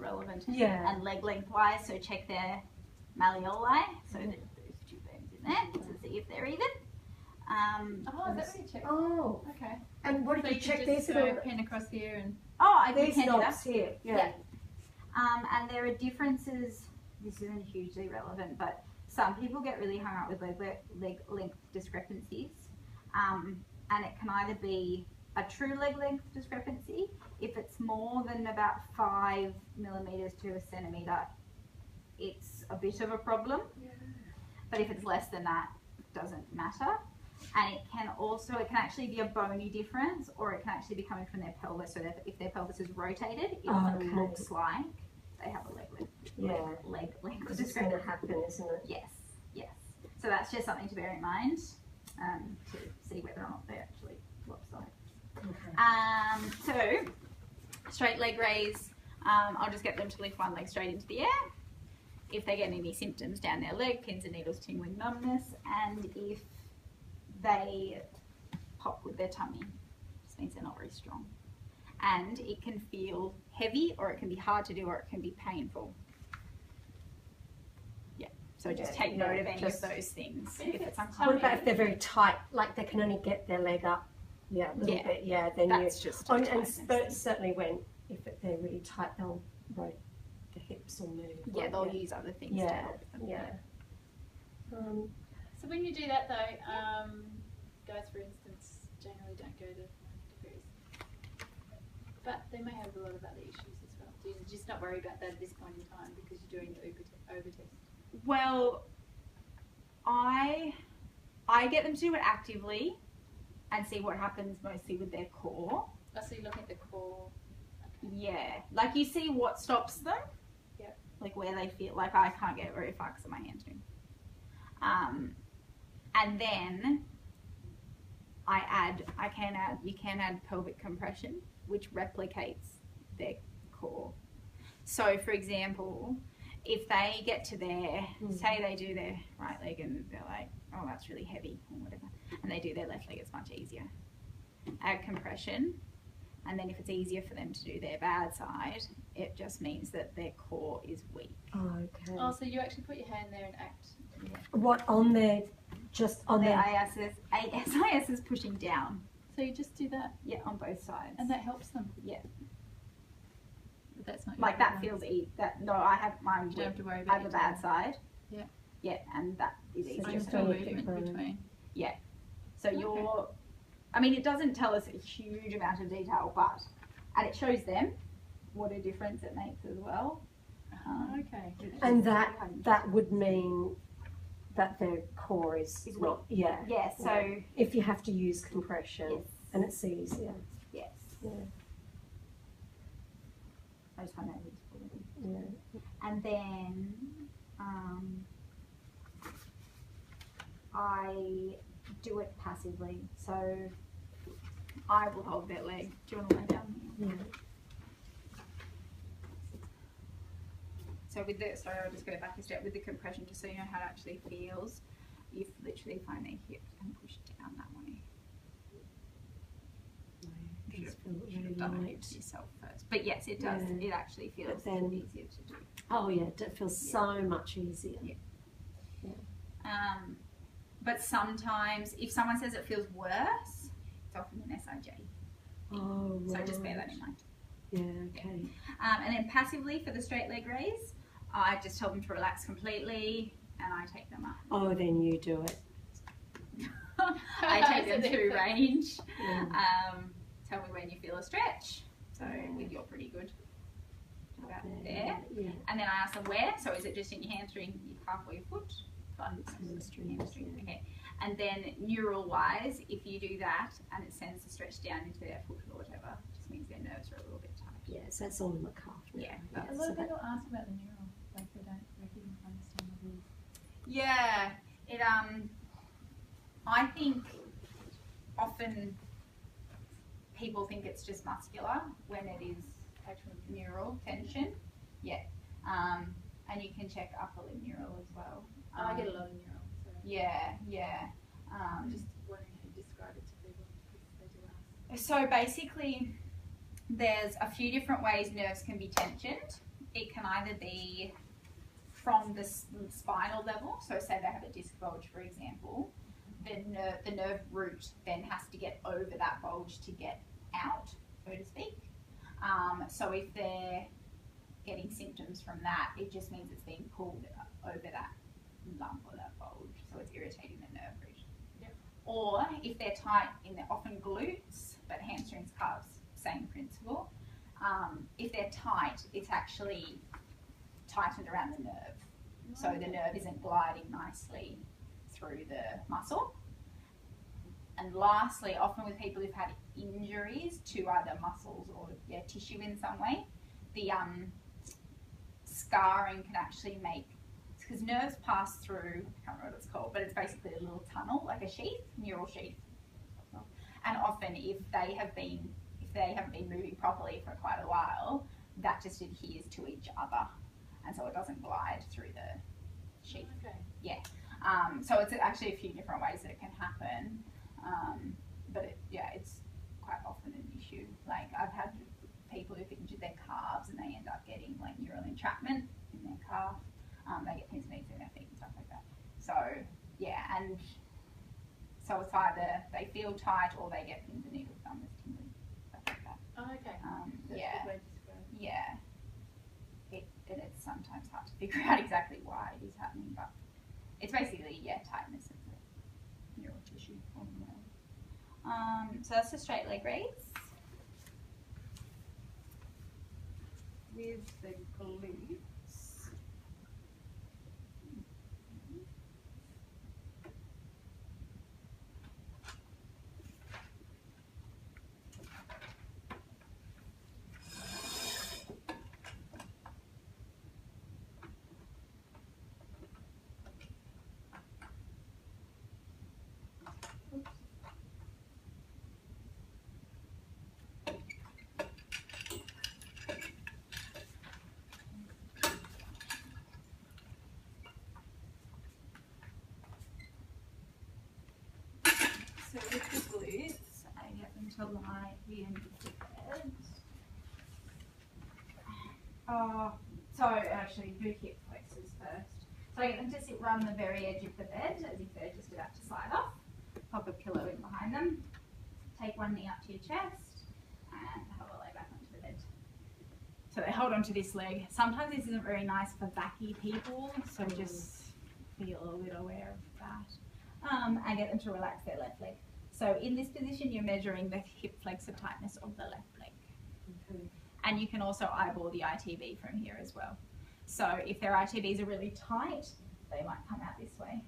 relevant. Yeah. And leg lengthwise, so check their malleoli, so those two bones in there to see if they're even. Oh, is that what you check? Oh, Okay. and what did So you check? just There's go little pin across here and. Oh, I there's can do that. knobs here. Yeah. And there are differences. This isn't hugely relevant, but some people get really hung up with leg length discrepancies, and it can either be a true leg length discrepancy. If it's more than about 5 millimeters to a centimeter, it's a bit of a problem. Yeah. But if it's less than that, it doesn't matter. And it can actually be a bony difference, or it can actually be coming from their pelvis. So that if their pelvis is rotated, it often looks like they have a leg length Because it's going to happen, isn't it? Yes, yes. So that's just something to bear in mind to see whether or not they're actually lopsided. Okay. So straight leg raise. I'll just get them to lift one leg straight into the air. If they get any symptoms down their leg, pins and needles, tingling, numbness, and if they pop with their tummy, just means they're not very strong. And it can feel heavy, or it can be hard to do, or it can be painful. Yeah, so just take note of any of those things. If it's uncomfortable. What about if they're very tight, like they can only get their leg up? Yeah, a little bit. Yeah, then that's just a tightness thing. certainly they're really tight, they'll rotate the hips or move. Yeah, they'll use other things to help them. Yeah. So when you do that though, guys, for instance, generally don't go to 90 degrees, but they may have a lot of other issues as well. Do you just not worry about that at this point in time because you're doing the over test? Well, I get them to do it actively and see what happens mostly with their core. Oh, so you're looking at the core. Okay. Yeah, like you see what stops them. Yep. Like where they feel like I can't get very far because of my hamstring. And then you can add pelvic compression, which replicates their core. So for example, if they get to say they do their right leg and they're like, oh, that's really heavy or whatever, and they do their left leg, it's much easier. Add compression, and then if it's easier for them to do their bad side, it just means that their core is weak. Oh, okay. Oh, so you actually put your hand there and act. Yeah. What on their, just on their their ASIS is pushing down. So you just do that? Yeah, on both sides. And that helps them? Yeah. But that's not like that feels no, I have mine. You don't have to worry about I have a bad side. Yeah. Yeah, and that is easier. So just a movement between. Yeah. So you're, I mean, it doesn't tell us a huge amount of detail, and it shows them what a difference it makes as well. Okay. And that would mean that their core is not, yeah. So if you have to use compression, yes. And it's easier. Yes. Yeah. I just find that useful. Yeah. And then I do it passively. So I will hold their leg. Do you want to lay down? Yeah. So sorry, I'll just go back a step with the compression just so you know how it actually feels. You literally find their hip and push down that way. You should have done it yourself first. But yes, it does. Yeah. It actually feels easier to do. Oh yeah, it feels so much easier. Yeah. But sometimes, if someone says it feels worse, it's often an SIJ. Oh, right. So just bear that in mind. Yeah, okay. And then passively for the straight leg raise, I just tell them to relax completely and I take them up. Oh, then you do it. I take them to range. Yeah. Tell me when you feel a stretch. So you're pretty good. About there. Yeah. And then I ask them where. So is it just in your hamstring, halfway your foot? Hamstring. Okay. And then neural wise, if you do that and it sends the stretch down into their foot or whatever, it just means their nerves are a little bit tight. Yes, that's all in the calf. Yeah. A lot of people ask about the neural, like they don't really understand what it is. Yeah. It I think often people think it's just muscular when it is actual neural tension. Yeah. And you can check upper limb neural as well. I get a lot of neural. So Yeah. I'm just wondering how you describe it to people because they do ask. So basically, there's a few different ways nerves can be tensioned. it can either be from the spinal level, so say they have a disc bulge, for example, the nerve root then has to get over that bulge to get out, so to speak. So if they're getting symptoms from that, it just means it's being pulled over that lump or that bulge, so it's irritating the nerve root. Yep. Or if they're tight in their often glutes, but hamstrings, calves, same principle. If they're tight, it's actually tightened around the nerve, so the nerve isn't gliding nicely through the muscle. And lastly, often with people who've had injuries to either muscles or tissue in some way, the scarring can actually make, because nerves pass through, I can't remember what it's called, but it's basically a little tunnel, like a sheath, neural sheath. And often if they haven't been moving properly for quite a while, that just adheres to each other, and so it doesn't glide through the sheath. Okay. Yeah. So it's actually a few different ways that it can happen, but it's quite often an issue. Like I've had people who've injured their calves and they end up getting like neural entrapment in their calf. They get pins and needles in their feet and stuff like that. So yeah, and so it's either they feel tight or they get pins and needles, numbness, tingling, stuff like that. Oh, okay. That's Yeah. a good way to describe it. Yeah. And it's sometimes hard to figure out exactly why it is happening, but it's basically, tightness of the neural tissue on the nerve. So that's the straight leg raise. With the glutes. So with the glutes, I get them to lie at the end of the bed. So actually do hip flexors first. So I get them to sit right on the very edge of the bed as if they're just about to slide off. Pop a pillow in behind them. Take one knee up to your chest and have a lay back onto the bed. So they hold onto this leg. Sometimes this isn't very nice for backy people, so just be a little bit aware of that. And get them to relax their left leg. So in this position, you're measuring the hip flexor tightness of the left leg. Okay. And you can also eyeball the ITB from here as well. So if their ITBs are really tight, they might come out this way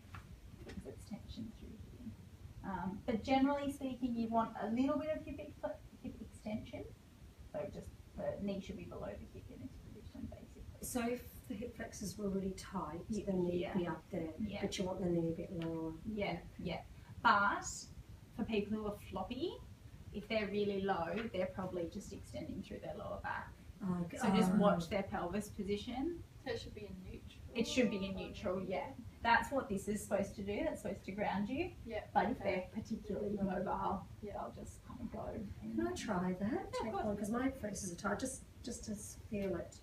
because it's tension through here. But generally speaking, you want a little bit of hip extension. So just the knee should be below the hip in this position, basically. So if the hip flexors were really tight, the knee would be up there, but you want the knee a bit lower. Yeah. But for people who are floppy, if they're really low, they're probably just extending through their lower back. So just watch their pelvis position. So it should be in neutral. It should be in neutral, yeah. That's what this is supposed to do. That's supposed to ground you. Yeah. But if they're particularly mobile, they'll just kind of go. Can I try that? Yeah, of course. Because my hip flexors are tight, just to feel it.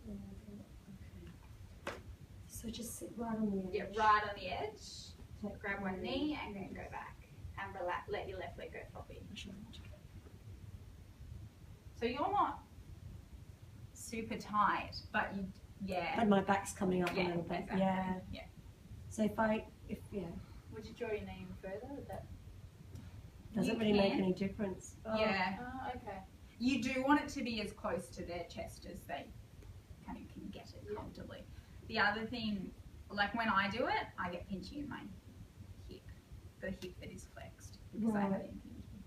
Okay. So just sit right on the edge. Yeah, right on the edge. So grab one knee and then go back. And relax, let your left leg go floppy. So you're not super tight, but And my back's coming up a little bit. Exactly. Yeah. So Would you draw your knee even further? Would that? Doesn't really make any difference. Yeah. Oh, okay. You do want it to be as close to their chest as they kind of can get it comfortably. The other thing, like when I do it, I get pinchy in my hip, the hip that is flexed, because I have it impinged.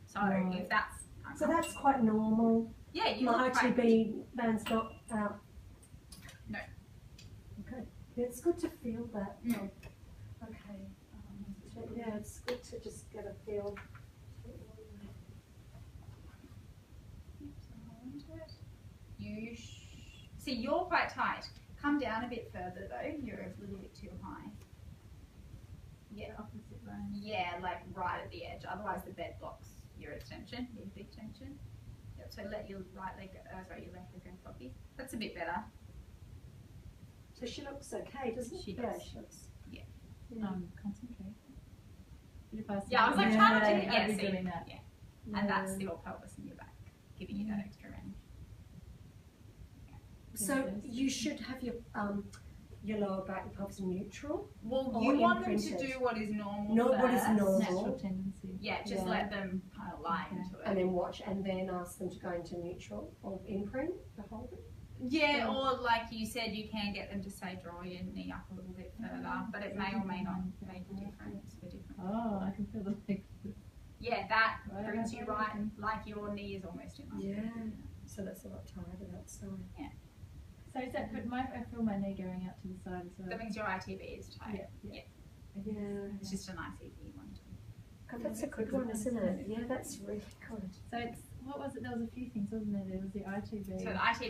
So if that's so that's quite normal. Yeah, you My look quite ITB band's not out. No. Okay. Yeah, it's good to feel that. Mm. Okay. So, yeah, it's good to just get a feel. See, you're quite tight. Come down a bit further though. You're a little bit too high. Yeah, Opposite bone. yeah, like right at the edge. Otherwise, the bed blocks your extension, your hip extension. Yep, so let your right leg, your left leg go floppy. That's a bit better. So she looks okay, doesn't she? She Yeah, does. she looks. Yeah. Concentrate. But if I Yeah, I was like trying to do, I'd be see, doing that. Yeah. And that's your pelvis and your back, giving you that extra range. So you should have your lower back, your pelvis neutral. Well, or you want them to imprinted. do what is normal Not what is first. normal. Natural tendency. Yeah, just Yeah. let them kind of lie into it. And then watch, and then ask them to go into neutral or imprint to hold it. Yeah, or like you said, you can get them to say draw your knee up a little bit further, but it may or may not make a difference for different. Oh, I can feel the thing. Yeah, that Right, brings you right. right, like your knee is almost in line. Yeah. So that's a lot tighter that side. So is that, but I feel my knee going out to the side as well. That means your ITB is tight. Yeah. It's just a nice easy one to. God, that's a good one, isn't it? Yeah, that's really good. So it's, what was it? There was a few things, wasn't there? There was the ITB. So the ITB